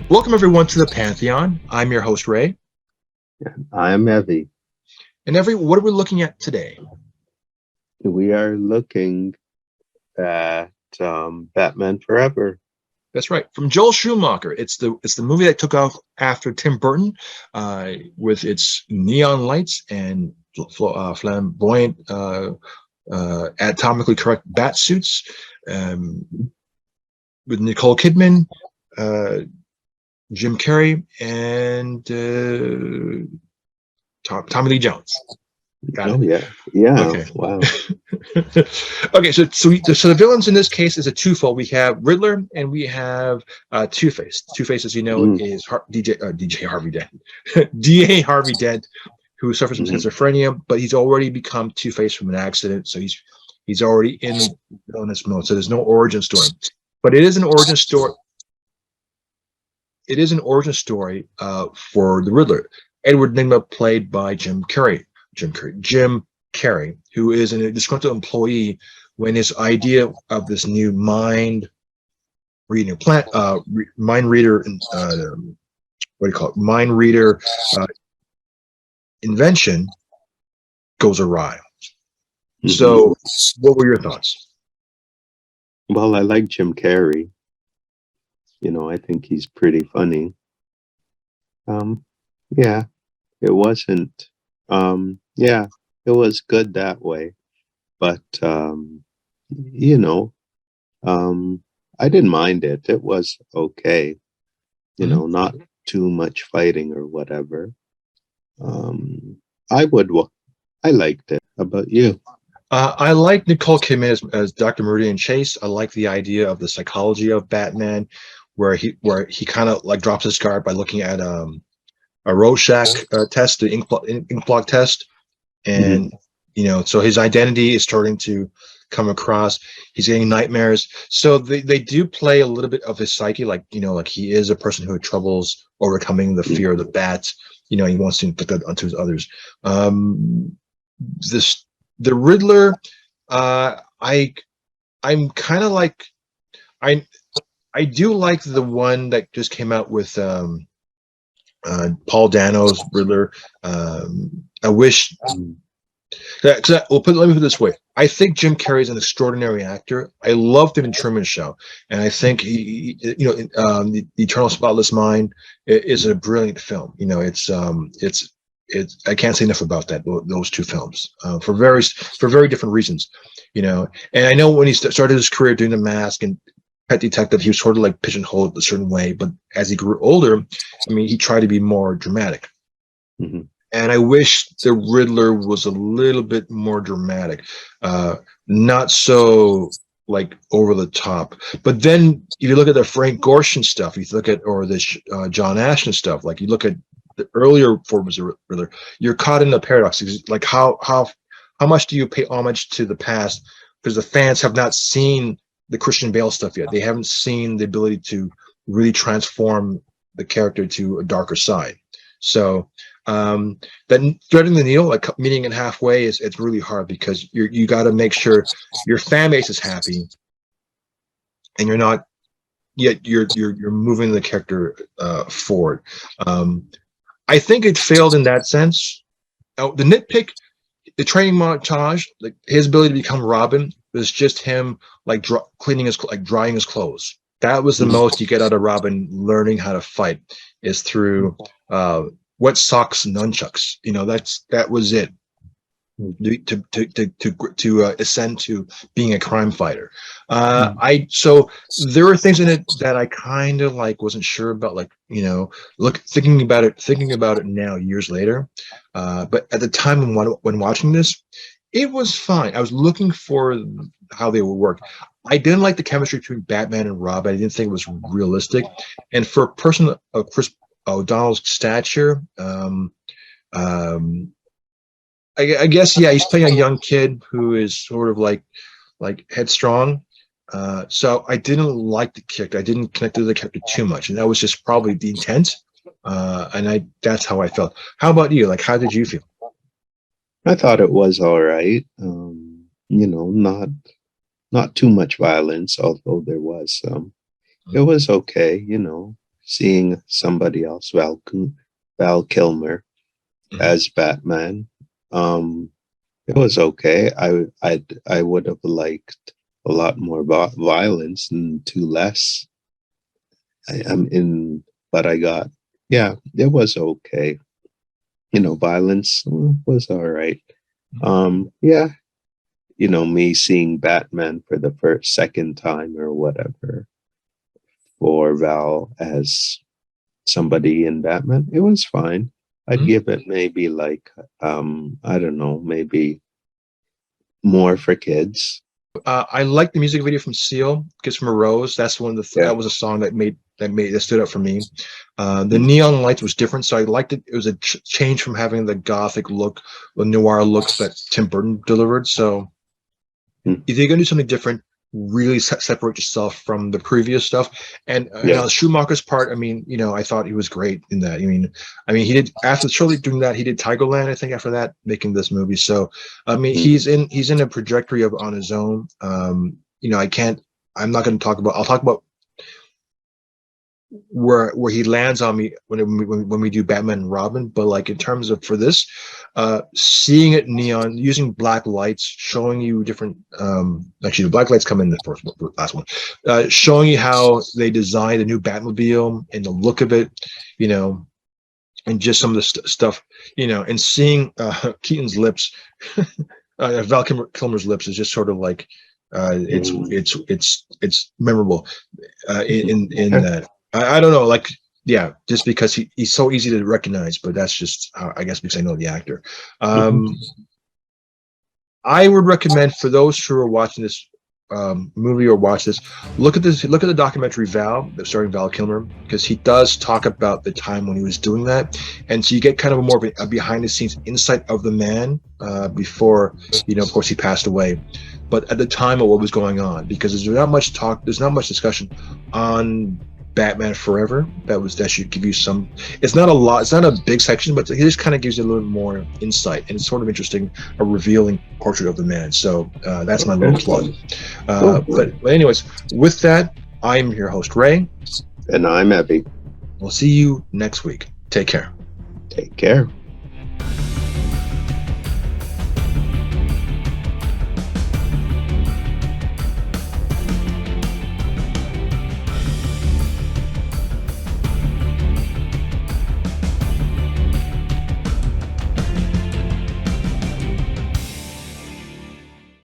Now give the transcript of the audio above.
Welcome everyone to the Pantheon. I'm your host Ray, I'm Evie. and what are we looking at today? We are looking at Batman Forever. That's right, from Joel Schumacher. It's the movie that took off after Tim Burton, with its neon lights and flamboyant, anatomically correct bat suits, um, with Nicole Kidman, uh, Jim Carrey, and Tommy Lee Jones. Got Oh it. yeah, yeah. Okay. Wow. Okay, so the villains in this case is a twofold. We have Riddler and we have Two-Face. Two-Face, as you know, Mm, is DJ Harvey Dent, DA Harvey Dent, who suffers from mhm. schizophrenia, but he's already become Two-Face from an accident, so he's already in villainous mode. So there's no origin story, but it is an origin story. It is an origin story for the Riddler. Edward Nygma, played by Jim Carrey, who is a disgruntled employee when his idea of this new mind reader, what do you call it, mind reader uh, invention goes awry. Mhm. So, what were your thoughts? Well, I like Jim Carrey. I think he's pretty funny. Um, yeah, it wasn't. Yeah, it was good that way. But you know, um, I didn't mind it. It was okay. Mhm. Not too much fighting or whatever. Um, I would. I liked it. How about you? I like Nicole Kidman as Dr. Meridian Chase. I like the idea of the psychology of Batman, where he kind of like drops his guard by looking at a Rorschach test, the ink blot test, Mhm. and so his identity is starting to come across. He's getting nightmares, so they do play a little bit of his psyche, like like he is a person who had troubles overcoming the fear of the bats. He wants to inflict that onto his others. This The Riddler. I'm kind of like, I I do like the one that just came out with Paul Dano's Riddler. I wish. Let me put it this way. I think Jim Carrey is an extraordinary actor. I loved him in Truman Show, and I think the Eternal Spotless Mind is a brilliant film. It's I can't say enough about those two films, for very different reasons. And I know when he started his career doing The Mask and Pet Detective, he was sort of like pigeonholed a certain way. But as he grew older, I mean, he tried to be more dramatic. Mhm. And I wish the Riddler was a little bit more dramatic, not so like over the top. But then if you look at the Frank Gorshin stuff, you look at or the John Ashton stuff, like you look at the earlier forms of Riddler, you're caught in a paradox. Like how much do you pay homage to the past? Because the fans have not seen the Christian Bale stuff yet. They haven't seen the ability to really transform the character to a darker side. So then threading the needle, like meeting it halfway, it's really hard because you got to make sure your fan base is happy and you're not yet you're moving the character forward. um I think it failed in that sense. The nitpick, the training montage, like his ability to become Robin was just him like cleaning his, like drying his clothes. That was the Mhm. most you get out of Robin learning how to fight, is through uh wet socks and nunchucks. That was it to ascend to being a crime fighter. Mhm. I So there were things in it that I kind of like wasn't sure about, like look, thinking about it now years later. But at the time when watching this, it was fine. I was looking for how they would work. I didn't like the chemistry between Batman and Robin. I didn't think it was realistic, and for a person of Chris O'Donnell's stature, um, I guess, yeah, he's playing a young kid who is sort of like headstrong. So I didn't like the character. I didn't connect to the character too much, and that was just probably the intent. And I that's how I felt. How about you? Like, how did you feel? I thought it was all right. Not too much violence, although there was some. It was okay. seeing somebody else, Val Kilmer, Mhm. as Batman. It was okay. I would have liked a lot more violence and two less. I'm in, but I got, yeah, it was okay. Violence was all right. Yeah, me seeing Batman for the second time or whatever for Val as somebody in Batman, it was fine. I'd Mhm. give it maybe like, I don't know, maybe more for kids. I like the music video from Seal, "Kiss from a Rose." That's one of the Yeah. that was a song that stood out for me. The neon lights was different, so I liked it. It was a change from having the gothic look, the noir look that Tim Burton delivered. So Mm. if you're gonna do something different, really separate yourself from the previous stuff. And Yeah. Schumacher's part, I mean, I thought he was great in that. I mean, he did after shortly doing that, he did Tigerland, I think, after that, making this movie. So, I mean, Mm. he's in a trajectory of on his own. I can't. I'm not going to talk about. I'll talk about where he lands on me when we do Batman and Robin, but like in terms of for this, seeing it neon, using black lights, showing you different. Actually, the black lights come in the last one, showing you how they designed the new Batmobile and the look of it, you know, and just some of the stuff, and seeing Keaton's lips, Val Kilmer's lips is just sort of like. It's memorable in Okay. that. I don't know, like, yeah, just because he's so easy to recognize, but that's just how, I guess, because I know the actor. Mhm. I would recommend for those who are watching this movie or watch this, look at the documentary Val, starring Val Kilmer, because he does talk about the time when he was doing that, and so you get kind of more of a behind the scenes insight of the man before, of course, he passed away, but at the time of what was going on, because there's not much talk, there's not much discussion on Batman Forever. That should give you some. It's not a lot. It's not a big section, but it just kind of gives you a little more insight, and it's sort of interesting, a revealing portrait of the man. So that's my little plug. Cool. But anyways, with that, I'm your host Ray. And I'm Evie. We'll see you next week. Take care. Take care.